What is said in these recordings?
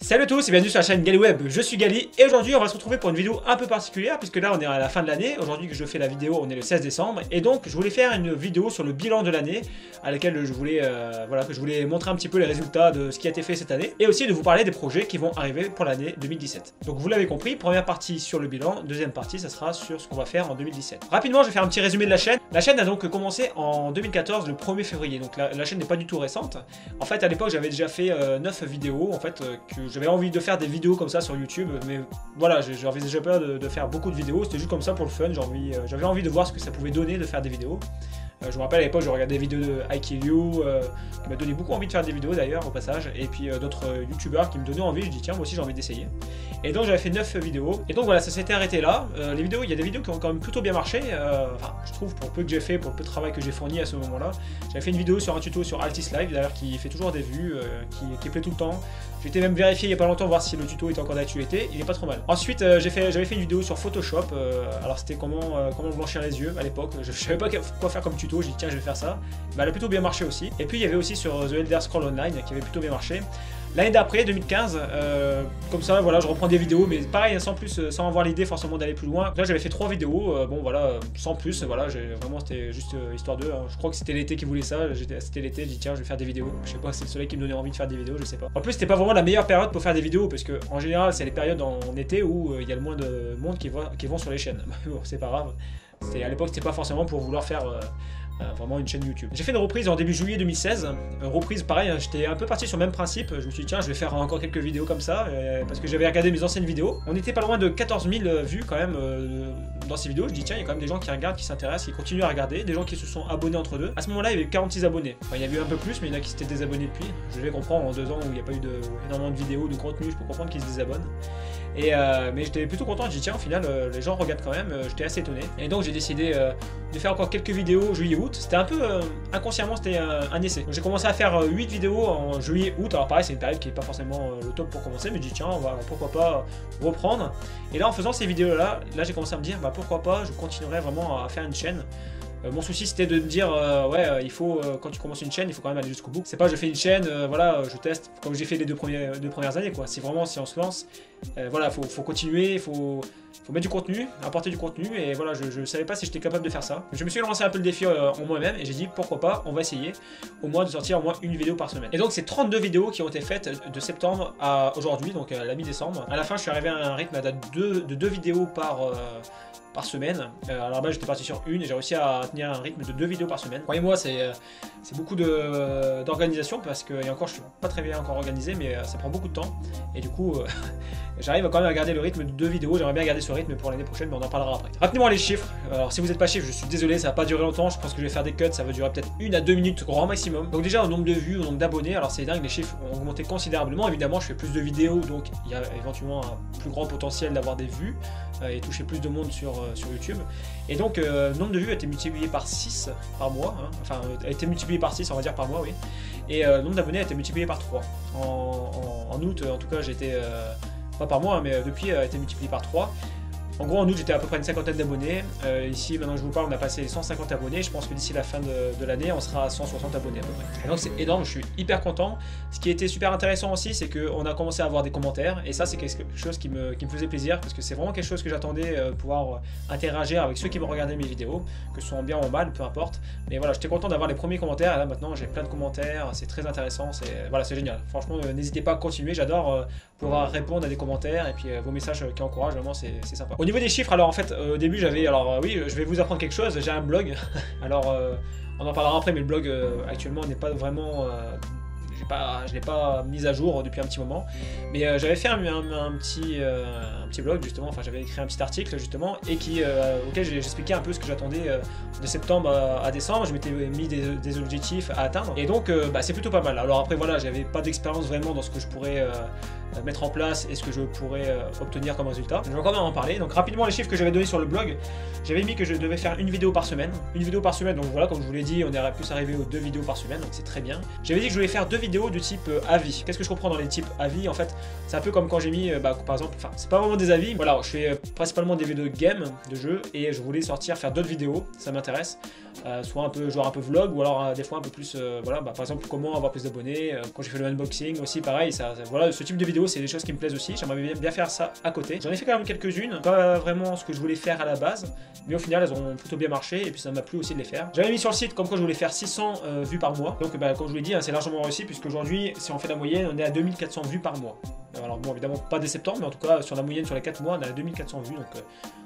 Salut à tous et bienvenue sur la chaîne GaliWeb, je suis Gali et aujourd'hui on va se retrouver pour une vidéo un peu particulière puisque là on est à la fin de l'année. Aujourd'hui que je fais la vidéo on est le 16 décembre et donc je voulais faire une vidéo sur le bilan de l'année à laquelle je voulais, je voulais montrer un petit peu les résultats de ce qui a été fait cette année et aussi de vous parler des projets qui vont arriver pour l'année 2017. Donc vous l'avez compris, première partie sur le bilan, deuxième partie ça sera sur ce qu'on va faire en 2017. Rapidement je vais faire un petit résumé de la chaîne. La chaîne a donc commencé en 2014 le 1er février, donc la chaîne n'est pas du tout récente. En fait à l'époque j'avais déjà fait 9 vidéos en fait que j'avais envie de faire des vidéos comme ça sur YouTube, mais voilà, j'avais déjà peur de faire beaucoup de vidéos, c'était juste comme ça pour le fun, j'avais envie de voir ce que ça pouvait donner de faire des vidéos. Je me rappelle à l'époque, je regardais des vidéos de I Kill You, qui m'a donné beaucoup envie de faire des vidéos d'ailleurs au passage, et puis d'autres youtubeurs qui me donnaient envie, je dis tiens moi aussi j'ai envie d'essayer. Et donc j'avais fait 9 vidéos, et donc voilà, ça s'était arrêté là. Les vidéos, il y a des vidéos qui ont quand même plutôt bien marché, enfin je trouve pour le peu que j'ai fait, pour le peu de travail que j'ai fourni à ce moment-là. J'avais fait une vidéo sur un tuto sur Altis Live d'ailleurs qui fait toujours des vues, qui plaît tout le temps. J'ai été même vérifié il n'y a pas longtemps voir si le tuto était encore d'actualité, il est pas trop mal. Ensuite j'avais fait une vidéo sur Photoshop, alors c'était comment blanchir les yeux à l'époque, je savais pas quoi faire comme tuto, j'ai dit tiens je vais faire ça, bah, elle a plutôt bien marché aussi. Et puis il y avait aussi sur The Elder Scrolls Online qui avait plutôt bien marché. L'année d'après, 2015, comme ça, voilà, je reprends des vidéos, mais pareil, sans avoir l'idée forcément d'aller plus loin. Là, j'avais fait 3 vidéos, bon voilà, sans plus, voilà, vraiment c'était juste histoire d'eux. Hein. Je crois que c'était l'été qui voulait ça, c'était l'été, j'ai dit tiens, je vais faire des vidéos. Je sais pas, c'est le soleil qui me donnait envie de faire des vidéos, je sais pas. En plus, c'était pas vraiment la meilleure période pour faire des vidéos, parce que en général, c'est les périodes en été où il y a le moins de monde qui vont sur les chaînes. Bon, c'est pas grave. À l'époque, c'était pas forcément pour vouloir faire vraiment une chaîne YouTube. J'ai fait une reprise en début juillet 2016. Reprise pareil, hein, j'étais un peu parti sur le même principe. Je me suis dit tiens je vais faire encore quelques vidéos comme ça parce que j'avais regardé mes anciennes vidéos. On était pas loin de 14 000 vues quand même dans ces vidéos. Je dis tiens il y a quand même des gens qui regardent, qui s'intéressent, qui continuent à regarder, des gens qui se sont abonnés entre deux. À ce moment là il y avait 46 abonnés. Enfin, il y a eu un peu plus mais il y en a qui s'étaient désabonnés depuis. Je vais comprendre en 2 ans où il n'y a pas eu énormément de vidéos, de contenu, je peux comprendre qu'ils se désabonnent. Mais j'étais plutôt content, j'ai dit tiens au final les gens regardent quand même, j'étais assez étonné. Et donc j'ai décidé de faire encore quelques vidéos juillet-août. C'était un peu inconsciemment, c'était un essai. J'ai commencé à faire 8 vidéos en juillet-août. Alors pareil c'est une période qui n'est pas forcément le top pour commencer, mais j'ai dit tiens on va pourquoi pas reprendre. Et là en faisant ces vidéos là j'ai commencé à me dire bah pourquoi pas je continuerai vraiment à faire une chaîne. Mon souci c'était de me dire il faut quand tu commences une chaîne il faut quand même aller jusqu'au bout. C'est pas je fais une chaîne voilà je teste comme j'ai fait les deux premières années quoi. C'est vraiment si on se lance voilà faut continuer, faut mettre du contenu, apporter du contenu et voilà je savais pas si j'étais capable de faire ça. Je me suis lancé un peu le défi en moi-même et j'ai dit pourquoi pas on va essayer au moins de sortir au moins une vidéo par semaine. Et donc c'est 32 vidéos qui ont été faites de septembre à aujourd'hui donc à la mi-décembre. À la fin je suis arrivé à un rythme de 2 vidéos par semaine. Alors là j'étais parti sur une et j'ai réussi à tenir un rythme de 2 vidéos par semaine. Croyez-moi c'est beaucoup d'organisation parce que et encore je suis pas très bien encore organisé mais ça prend beaucoup de temps et du coup j'arrive quand même à garder le rythme de 2 vidéos. J'aimerais bien garder ce rythme pour l'année prochaine mais on en parlera après. Rapidement les chiffres. Alors si vous n'êtes pas chiffre je suis désolé ça va pas durer longtemps. Je pense que je vais faire des cuts, ça va durer peut-être 1 à 2 minutes grand maximum. Donc déjà au nombre de vues, au nombre d'abonnés, alors c'est dingue, les chiffres ont augmenté considérablement. Évidemment je fais plus de vidéos donc il y a éventuellement un plus grand potentiel d'avoir des vues et toucher plus de monde sur YouTube. Et donc le nombre de vues a été multiplié par 6 par mois, hein. Enfin a été multiplié par 6 on va dire par mois oui. Et le nombre d'abonnés a été multiplié par 3. En août en tout cas j'étais, pas par mois hein, mais depuis a été multiplié par 3. En gros, en août, j'étais à peu près une cinquantaine d'abonnés. Ici, maintenant que je vous parle, on a passé les 150 abonnés. Je pense que d'ici la fin de l'année, on sera à 160 abonnés à peu près. Et donc, c'est énorme, je suis hyper content. Ce qui était super intéressant aussi, c'est qu'on a commencé à avoir des commentaires. Et ça, c'est quelque chose qui me faisait plaisir parce que c'est vraiment quelque chose que j'attendais, pouvoir interagir avec ceux qui me regardaient mes vidéos, que ce soit en bien ou en mal, peu importe. Mais voilà, j'étais content d'avoir les premiers commentaires. Et là, maintenant, j'ai plein de commentaires. C'est très intéressant. Voilà, c'est génial. Franchement, n'hésitez pas à continuer. J'adore pouvoir répondre à des commentaires et puis vos messages qui encouragent. Vraiment, c'est sympa. Au niveau des chiffres, alors en fait au début j'avais, alors oui je vais vous apprendre quelque chose, j'ai un blog, alors on en parlera après mais le blog actuellement n'est pas vraiment, je l'ai pas mis à jour depuis un petit moment, mais j'avais fait un petit blog justement, enfin j'avais écrit un petit article justement et auquel j'expliquais un peu ce que j'attendais de septembre à décembre. Je m'étais mis des objectifs à atteindre et donc c'est plutôt pas mal. Alors après voilà, j'avais pas d'expérience vraiment dans ce que je pourrais mettre en place et ce que je pourrais obtenir comme résultat. Je vais encore en parler. Donc rapidement les chiffres que j'avais donnés sur le blog, j'avais mis que je devais faire une vidéo par semaine. Une vidéo par semaine, donc voilà, comme je vous l'ai dit, on aurait plus arrivé aux 2 vidéos par semaine, donc c'est très bien. J'avais dit que je voulais faire 2 vidéos du type avis. Qu'est-ce que je comprends dans les types avis? En fait, c'est un peu comme quand j'ai mis, par exemple, enfin c'est pas vraiment des avis, voilà, je fais principalement des vidéos de game, de jeux, et je voulais faire d'autres vidéos, ça m'intéresse. Soit un peu genre un peu vlog ou alors des fois un peu plus voilà, par exemple comment avoir plus d'abonnés, quand j'ai fait le unboxing aussi pareil, voilà, ce type de vidéo vidéo, c'est des choses qui me plaisent aussi. J'aimerais bien faire ça à côté. J'en ai fait quand même quelques-unes, pas vraiment ce que je voulais faire à la base, mais au final elles ont plutôt bien marché et puis ça m'a plu aussi de les faire. J'avais mis sur le site comme quoi je voulais faire 600 vues par mois. Donc comme je vous l'ai dit, hein, c'est largement réussi puisqu'aujourd'hui, si on fait la moyenne, on est à 2400 vues par mois. Alors bon, évidemment pas dès septembre, mais en tout cas sur la moyenne sur les 4 mois, on est à 2400 vues, donc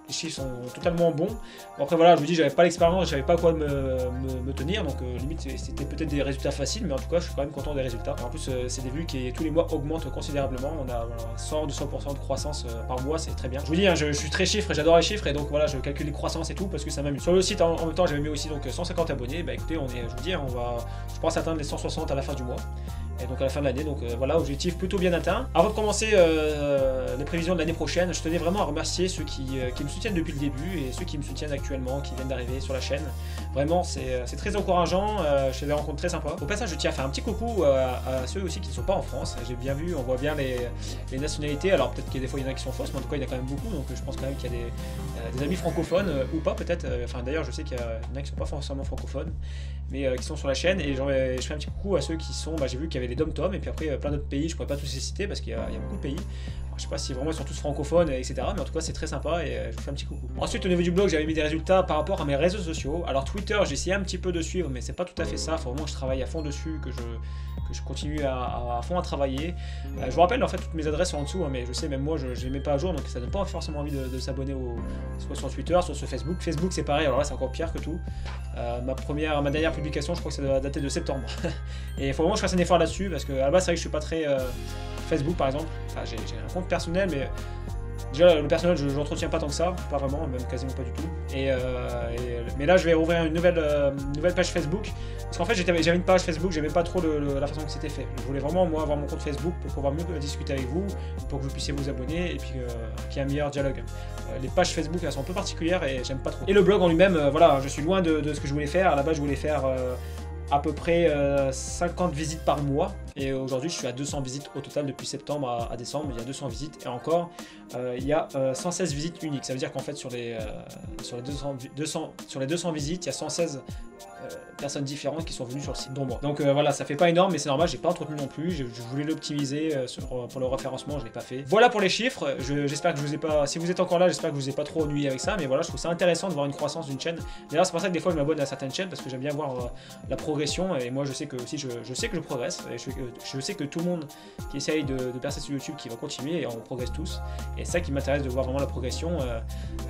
les chiffres sont totalement bons. Bon, après voilà, je vous dis, j'avais pas l'expérience, j'avais pas à quoi me tenir, donc limite c'était peut-être des résultats faciles, mais en tout cas je suis quand même content des résultats. En plus c'est des vues qui tous les mois augmentent considérablement, on a 100-200% de croissance par mois, c'est très bien. Je vous dis, hein, je suis très chiffre et j'adore les chiffres, et donc voilà, je calcule les croissances et tout parce que ça m'amuse. Sur le site en même temps, j'avais mis aussi donc 150 abonnés, bah écoutez, je vous dis, je pense atteindre les 160 à la fin du mois. Et donc à la fin de l'année, donc voilà, objectif plutôt bien atteint. Avant de commencer les prévisions de l'année prochaine, je tenais vraiment à remercier ceux qui me soutiennent depuis le début et ceux qui me soutiennent actuellement, qui viennent d'arriver sur la chaîne. Vraiment, c'est très encourageant, je fais des rencontres très sympas. Au passage, je tiens à faire un petit coucou à ceux aussi qui ne sont pas en France. J'ai bien vu, on voit bien les nationalités, alors peut-être qu'il y a des fois il y en a qui sont fausses, mais en tout cas il y en a quand même beaucoup, donc je pense quand même qu'il y a des amis francophones, ou pas peut-être, enfin d'ailleurs je sais qu'il y en a qui ne sont pas forcément francophones, mais qui sont sur la chaîne, et je fais un petit coucou à ceux qui sont, j'ai vu qu'il y avait les dom-tom, et puis après plein d'autres pays, je pourrais pas tous les citer parce qu'il y a beaucoup de pays. Alors, je sais pas si vraiment ils sont tous francophones, etc. Mais en tout cas c'est très sympa et je vous fais un petit coucou. Ensuite au niveau du blog, j'avais mis des résultats par rapport à mes réseaux sociaux. Alors Twitter, j'ai essayé un petit peu de suivre, mais c'est pas tout à fait ça. Il faut vraiment que je travaille à fond dessus, que je continue à fond à travailler. Je vous rappelle, en fait toutes mes adresses sont en dessous, hein, mais je sais, même moi je les mets pas à jour, donc ça donne pas forcément envie de s'abonner soit sur Twitter, soit sur Facebook. Facebook c'est pareil, alors là c'est encore pire que tout. Ma dernière publication, je crois que ça doit dater de septembre. Et il faut vraiment que je fasse un effort là-dessus, parce que à la base c'est vrai que je suis pas très Facebook par exemple. Enfin, j'ai un compte personnel, mais déjà le personnel je l'entretiens pas tant que ça, pas vraiment, même quasiment pas du tout. Mais là je vais ouvrir une nouvelle page Facebook, parce qu'en fait j'avais une page Facebook, j'aimais pas trop la façon que c'était fait. Je voulais vraiment moi avoir mon compte Facebook pour pouvoir mieux discuter avec vous, pour que vous puissiez vous abonner et puis qu'il y ait un meilleur dialogue. Les pages Facebook elles sont un peu particulières et j'aime pas trop. Et le blog en lui-même, voilà, je suis loin de ce que je voulais faire. À la base je voulais faire à peu près 50 visites par mois, et aujourd'hui je suis à 200 visites au total depuis septembre à décembre. Il y a 200 visites, et encore il y a 116 visites uniques. Ça veut dire qu'en fait sur les 200 visites, il y a 116 personnes différentes qui sont venues sur le site, dont moi. Donc voilà, ça fait pas énorme, mais c'est normal, j'ai pas entretenu non plus. Je voulais l'optimiser pour le référencement, je l'ai pas fait. Voilà pour les chiffres. J'espère que je vous ai pas, si vous êtes encore là, j'espère que je vous ai pas trop ennuyé avec ça, mais voilà, je trouve ça intéressant de voir une croissance d'une chaîne. D'ailleurs c'est pour ça que des fois je m'abonne à certaines chaînes, parce que j'aime bien voir la progression, et moi je sais que aussi je sais que je progresse, et je sais que tout le monde qui essaye de percer sur YouTube qui va continuer, et on progresse tous, et c'est ça qui m'intéresse, de voir vraiment la progression.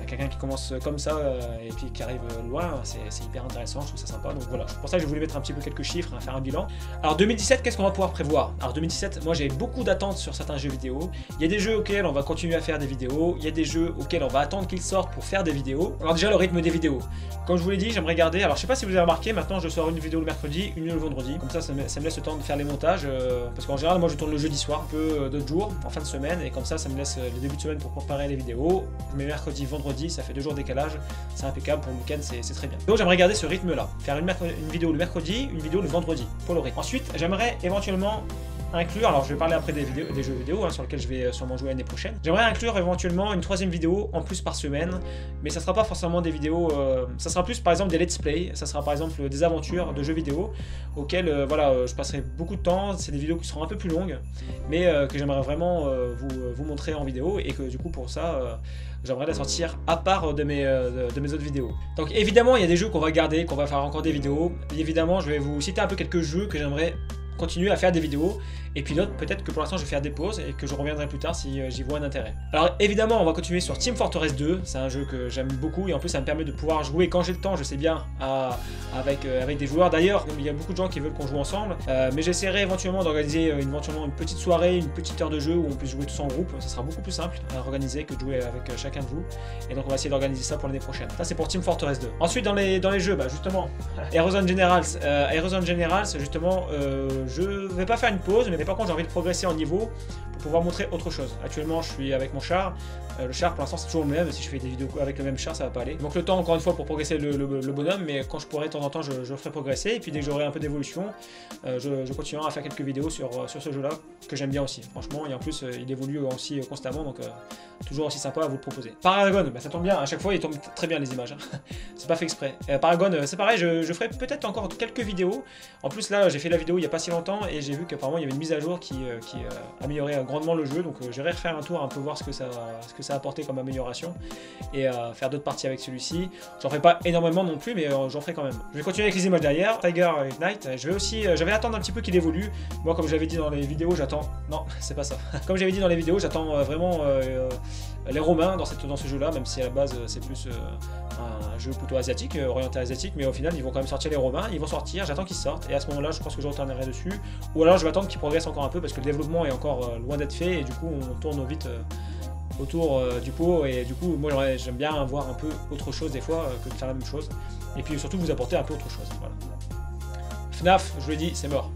Quelqu'un qui commence comme ça et puis qui arrive loin, c'est hyper intéressant, je trouve ça sympa. Donc voilà, c'est pour ça que je voulais mettre un petit peu quelques chiffres, faire un bilan. Alors 2017, qu'est-ce qu'on va pouvoir prévoir? Alors 2017, moi j'ai beaucoup d'attentes sur certains jeux vidéo. Il y a des jeux auxquels on va continuer à faire des vidéos, il y a des jeux auxquels on va attendre qu'ils sortent pour faire des vidéos. Alors déjà le rythme des vidéos, comme je vous l'ai dit, j'aimerais garder, alors je sais pas si vous avez remarqué, maintenant je sors une vidéo le mercredi, une le vendredi, comme ça me laisse le temps de faire les montages, parce qu'en général moi je tourne le jeudi soir, un peu d'autres jours, en fin de semaine, et comme ça me laisse le début de semaine pour préparer les vidéos. Je mets mercredi, vendredi, ça fait 2 jours de décalage, c'est impeccable, pour le week-end c'est très bien. Donc j'aimerais garder ce rythme là, faire une vidéo le mercredi, une vidéo le vendredi, pour le rythme. Ensuite j'aimerais éventuellement inclure, alors je vais parler après des jeux vidéo sur lesquels je vais sûrement jouer l'année prochaine. J'aimerais inclure éventuellement une 3e vidéo en plus par semaine, mais ça sera pas forcément des vidéos, ça sera plus par exemple des let's play, ça sera par exemple des aventures de jeux vidéo auxquelles voilà, je passerai beaucoup de temps. C'est des vidéos qui seront un peu plus longues, mais que j'aimerais vraiment vous montrer en vidéo, et que du coup pour ça j'aimerais la sortir à part de mes autres vidéos. Donc évidemment il y a des jeux qu'on va garder, qu'on va faire encore des vidéos. Et évidemment je vais vous citer un peu quelques jeux que j'aimerais continuer à faire des vidéos, et puis d'autres peut-être que pour l'instant je vais faire des pauses et que je reviendrai plus tard si j'y vois un intérêt. Alors évidemment on va continuer sur Team Fortress 2, c'est un jeu que j'aime beaucoup, et en plus ça me permet de pouvoir jouer quand j'ai le temps, je sais bien, avec des joueurs. D'ailleurs il y a beaucoup de gens qui veulent qu'on joue ensemble, mais j'essaierai éventuellement d'organiser une petite soirée, une petite heure de jeu où on puisse jouer tous en groupe. Ça sera beaucoup plus simple à organiser que de jouer avec chacun de vous, et donc on va essayer d'organiser ça pour l'année prochaine. Ça c'est pour Team Fortress 2. Ensuite dans les jeux, justement Aerozone Generals, justement je vais pas faire une pause, mais par contre j'ai envie de progresser en niveau pour pouvoir montrer autre chose. Actuellement je suis avec mon char, le char pour l'instant c'est toujours le même, si je fais des vidéos avec le même char ça va pas aller. Donc le temps encore une fois pour progresser le bonhomme, mais quand je pourrai de temps en temps je le ferai progresser, et puis dès que j'aurai un peu d'évolution, je continuerai à faire quelques vidéos sur ce jeu là que j'aime bien aussi, franchement, et en plus il évolue aussi constamment, donc toujours aussi sympa à vous le proposer. Paragon, ça tombe bien, à chaque fois il tombe très bien les images, hein. C'est pas fait exprès. Paragon c'est pareil, je ferai peut-être encore quelques vidéos. En plus là j'ai fait la vidéo il y a pas si longtemps, et j'ai vu qu'apparemment il y avait une mise à jour qui améliorait grandement le jeu, donc j'irai refaire un tour, un peu voir ce que ça a apporté comme amélioration, et faire d'autres parties avec celui-ci. J'en ferai pas énormément non plus, mais j'en ferai quand même. Je vais continuer avec les images derrière, Tiger Ignite. Je vais aussi, j'avais attendre un petit peu qu'il évolue. Moi, comme j'avais dit dans les vidéos, j'attends... Non, c'est pas ça. Comme j'avais dit dans les vidéos, j'attends vraiment les Romains dans ce jeu-là, même si à la base c'est plus un jeu plutôt asiatique, orienté asiatique, mais au final ils vont quand même sortir les Romains, ils vont sortir, j'attends qu'ils sortent, et à ce moment-là je pense que je retournerai dessus, ou alors je vais attendre qu'ils progressent encore un peu, parce que le développement est encore loin d'être fait, et du coup on tourne vite autour du pot, et du coup moi j'aime bien voir un peu autre chose des fois que de faire la même chose, et puis surtout vous apporter un peu autre chose. Voilà. FNAF, je vous l'ai dit, c'est mort.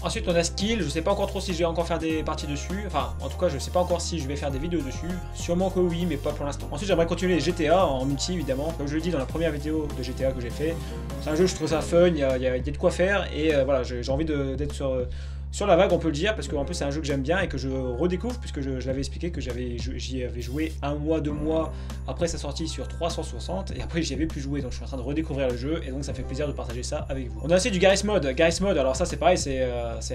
Ensuite on a Skill, je sais pas encore trop si je vais encore faire des parties dessus, enfin en tout cas je sais pas encore si je vais faire des vidéos dessus, sûrement que oui mais pas pour l'instant. Ensuite j'aimerais continuer les GTA en multi évidemment, comme je l'ai dit dans la première vidéo de GTA que j'ai fait, c'est un jeu je trouve ça fun, il y a de quoi faire et voilà j'ai envie d'être sur la vague on peut le dire, parce qu'en plus c'est un jeu que j'aime bien et que je redécouvre, puisque je l'avais expliqué que j'y avais joué 1 mois, 2 mois après sa sortie sur 360, et après j'y avais plus joué, donc je suis en train de redécouvrir le jeu, et donc ça fait plaisir de partager ça avec vous. On a aussi du Garry's Mod, alors ça c'est pareil, c'est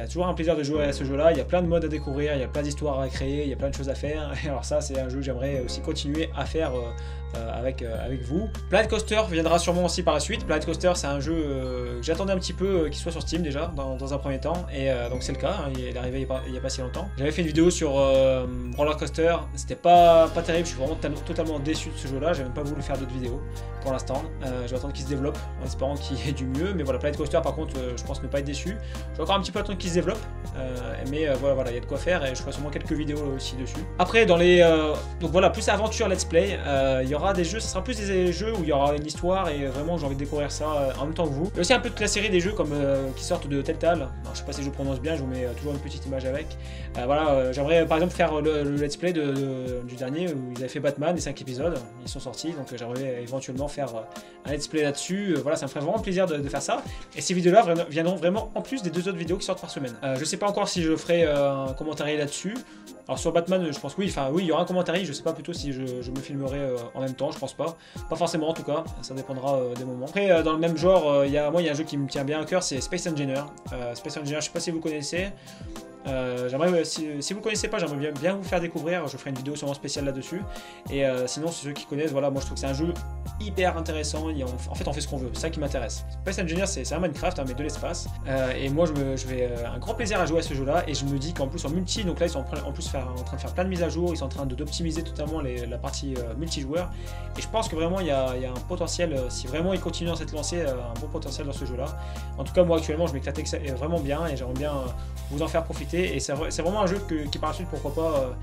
toujours un plaisir de jouer à ce jeu là, il y a plein de modes à découvrir, il y a plein d'histoires à créer, il y a plein de choses à faire, et alors ça c'est un jeu que j'aimerais aussi continuer à faire avec vous. Planet Coaster viendra sûrement aussi par la suite. Planet Coaster c'est un jeu que j'attendais un petit peu qu'il soit sur Steam déjà dans un premier temps, et donc c'est le cas, hein, il est arrivé il y a pas si longtemps. J'avais fait une vidéo sur Roller Coaster, c'était pas terrible, je suis vraiment totalement déçu de ce jeu là, j'ai même pas voulu faire d'autres vidéos pour l'instant, je vais attendre qu'il se développe en espérant qu'il y ait du mieux, mais voilà, Planet Coaster par contre je pense ne pas être déçu, je vais encore un petit peu attendre qu'il se développe, mais voilà, il y a de quoi faire et je ferai sûrement quelques vidéos aussi dessus. Après dans les donc voilà, plus aventure let's play, il y aura des jeux, ce sera plus des jeux où il y aura une histoire et vraiment j'ai envie de découvrir ça en même temps que vous. Il y a aussi un peu de la série des jeux comme qui sortent de Telltale, alors, je sais pas si je prononce bien, je vous mets toujours une petite image avec. Voilà, j'aimerais par exemple faire le let's play du dernier où ils avaient fait Batman, les 5 épisodes, ils sont sortis, donc j'aimerais éventuellement faire un let's play là-dessus. Voilà, ça me ferait vraiment plaisir de faire ça, et ces vidéos là viendront vraiment en plus des 2 autres vidéos qui sortent par semaine. Je sais pas encore si je ferai un commentaire là-dessus. Alors sur Batman, je pense que oui, il y aura un commentaire, je sais pas plutôt si je me filmerai en même temps, je pense pas forcément en tout cas, ça dépendra des moments. Après dans le même genre, il y a un jeu qui me tient bien à cœur, c'est Space Engineer. Space Engineer, je sais pas si vous connaissez. J'aimerais, si vous connaissez pas, j'aimerais bien vous faire découvrir, je ferai une vidéo sûrement spéciale là-dessus, et sinon c'est ceux qui connaissent, voilà, moi je trouve que c'est un jeu hyper intéressant, en fait on fait ce qu'on veut, c'est ça qui m'intéresse. Space Engineer c'est un Minecraft, hein, mais de l'espace, et moi je vais un grand plaisir à jouer à ce jeu là, et je me dis qu'en plus en multi, donc là ils sont en plus en train de faire plein de mises à jour, ils sont en train d'optimiser totalement la partie multijoueur, et je pense que vraiment il y a un potentiel, si vraiment ils continuent dans cette lancée, un bon potentiel dans ce jeu là. En tout cas moi actuellement je m'éclate vraiment bien, et j'aimerais bien vous en faire profiter. Et c'est vraiment un jeu qui par la suite, pourquoi pas,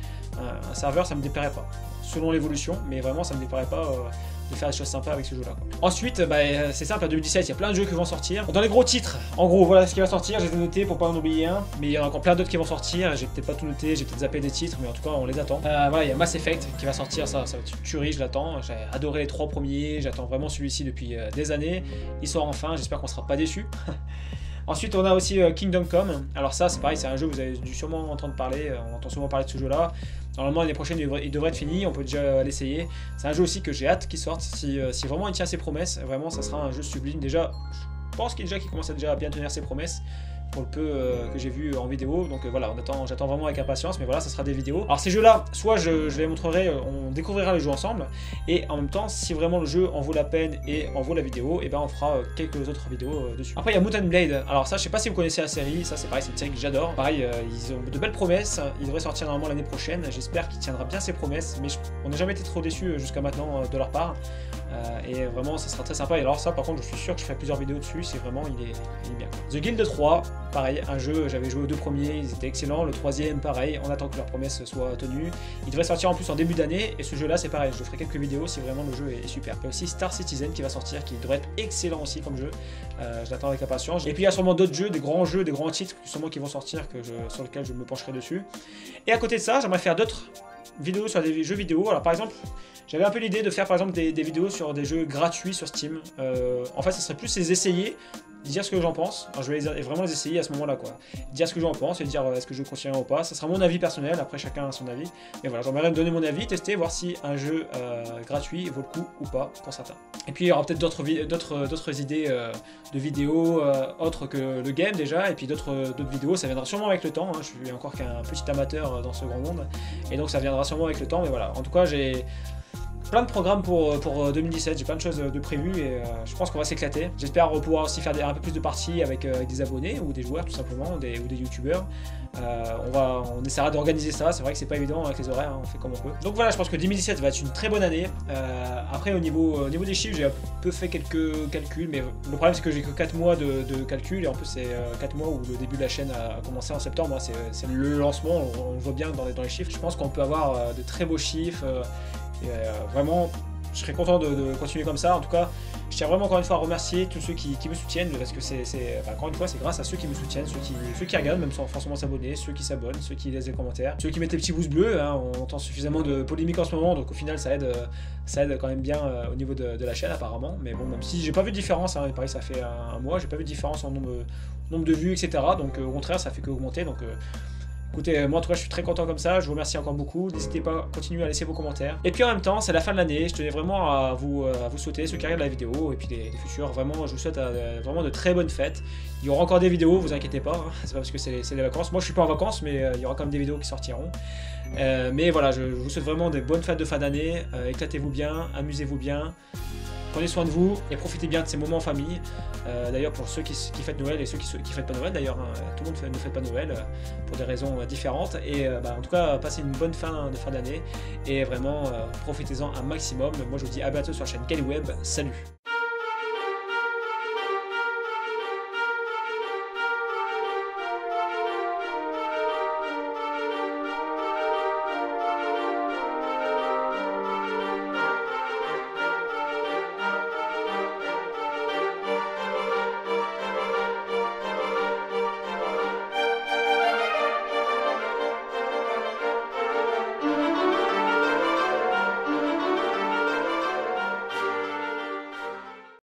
un serveur, ça me déplairait pas, selon l'évolution, mais vraiment ça me déplairait pas de faire des choses sympas avec ce jeu là. Ensuite c'est simple, en 2017 il y a plein de jeux qui vont sortir. Dans les gros titres, en gros voilà ce qui va sortir, j'ai noté pour pas en oublier un, mais il y en a encore plein d'autres qui vont sortir, j'ai peut-être pas tout noté, j'ai peut-être zappé des titres, mais en tout cas on les attend. Voilà, il y a Mass Effect qui va sortir, ça va être une tuerie, je l'attends, j'ai adoré les 3 premiers, j'attends vraiment celui-ci depuis des années, il sort enfin, j'espère qu'on sera pas déçus. Ensuite on a aussi Kingdom Come, alors ça c'est pareil, c'est un jeu, vous avez dû sûrement entendre parler, on entend souvent parler de ce jeu là. Normalement l'année prochaine il devrait être fini, on peut déjà l'essayer. C'est un jeu aussi que j'ai hâte qu'il sorte, si vraiment il tient ses promesses, vraiment ça sera un jeu sublime. Déjà, je pense qu'il commence à déjà bien tenir ses promesses, pour le peu que j'ai vu en vidéo, donc voilà, j'attends vraiment avec impatience, mais voilà, ça sera des vidéos. Alors ces jeux là, soit je les montrerai, on découvrira les jeux ensemble, et en même temps, si vraiment le jeu en vaut la peine et en vaut la vidéo, et ben on fera quelques autres vidéos dessus. Après il y a Mount & Blade, alors ça je sais pas si vous connaissez la série, ça c'est pareil, c'est une série que j'adore, pareil, ils ont de belles promesses, il devrait sortir normalement l'année prochaine, j'espère qu'il tiendra bien ses promesses, mais on n'a jamais été trop déçus jusqu'à maintenant de leur part. Et vraiment ça sera très sympa, et alors ça par contre je suis sûr que je ferai plusieurs vidéos dessus, c'est vraiment il est bien. The Guild 3, pareil, un jeu, j'avais joué aux 2 premiers, ils étaient excellents, le 3e pareil, on attend que leur promesse soit tenue. Il devrait sortir en plus en début d'année, et ce jeu là c'est pareil, je ferai quelques vidéos si vraiment le jeu est super. Il y a aussi Star Citizen qui va sortir, qui devrait être excellent aussi comme jeu, je l'attends avec impatience. Et puis il y a sûrement d'autres jeux, des grands titres sûrement qui vont sortir, sur lesquels je me pencherai dessus. Et à côté de ça, j'aimerais faire d'autres vidéos sur des jeux vidéo. Alors par exemple, j'avais un peu l'idée de faire par exemple des vidéos sur des jeux gratuits sur Steam. En fait, ce serait plus les essayer dire ce que j'en pense. Alors, je vais vraiment les essayer à ce moment-là, quoi. Dire ce que j'en pense et dire est-ce que je continuerai ou pas. Ça sera mon avis personnel, après chacun a son avis. Mais voilà, j'aimerais me donner mon avis, tester, voir si un jeu gratuit vaut le coup ou pas pour certains. Et puis il y aura peut-être d'autres idées de vidéos autres que le game déjà, et puis d'autres vidéos, ça viendra sûrement avec le temps, hein. Je suis encore qu'un petit amateur dans ce grand monde, et donc ça viendra sûrement avec le temps, mais voilà. En tout cas, j'ai plein de programmes pour 2017, j'ai plein de choses de prévues et je pense qu'on va s'éclater. J'espère pouvoir aussi faire un peu plus de parties avec des abonnés ou des joueurs tout simplement, ou des youtubeurs. On essaiera d'organiser ça, c'est vrai que c'est pas évident avec les horaires, hein, on fait comme on peut. Donc voilà, je pense que 2017 va être une très bonne année. Après au niveau des chiffres, j'ai un peu fait quelques calculs, mais le problème c'est que j'ai que 4 mois de calcul, et en plus c'est 4 mois où le début de la chaîne a commencé en septembre, hein, c'est le lancement, on le voit bien dans les chiffres. Je pense qu'on peut avoir de très beaux chiffres. Et vraiment, je serais content de continuer comme ça. En tout cas, je tiens vraiment encore une fois à remercier tous ceux qui me soutiennent, parce que encore une fois, c'est grâce à ceux qui me soutiennent, ceux qui regardent, même sans forcément s'abonner, ceux qui s'abonnent, ceux qui laissent des commentaires, ceux qui mettent les petits pouces bleus, hein. On entend suffisamment de polémiques en ce moment, donc au final ça aide quand même bien au niveau de la chaîne apparemment. Mais bon, même si j'ai pas vu de différence, hein, pareil, ça fait un mois, j'ai pas vu de différence en nombre de vues, etc. Donc au contraire, ça fait qu'augmenter. Donc écoutez, moi en tout cas je suis très content comme ça, je vous remercie encore beaucoup, n'hésitez pas à continuer à laisser vos commentaires. Et puis en même temps, c'est la fin de l'année, je tenais vraiment à vous souhaiter, ceux qui regardent la vidéo, et puis les futurs, vraiment je vous souhaite vraiment de très bonnes fêtes. Il y aura encore des vidéos, vous inquiétez pas, hein. C'est pas parce que c'est les vacances, moi je suis pas en vacances, mais il y aura quand même des vidéos qui sortiront. Mais voilà, je vous souhaite vraiment des bonnes fêtes de fin d'année, éclatez-vous bien, amusez-vous bien. Prenez soin de vous et profitez bien de ces moments en famille. D'ailleurs, pour ceux qui fêtent Noël et ceux qui fêtent pas Noël, d'ailleurs, hein, tout le monde ne fête pas Noël pour des raisons différentes. Et en tout cas, passez une bonne fin d'année et vraiment profitez-en un maximum. Moi, je vous dis à bientôt sur la chaîne Galliweb. Salut!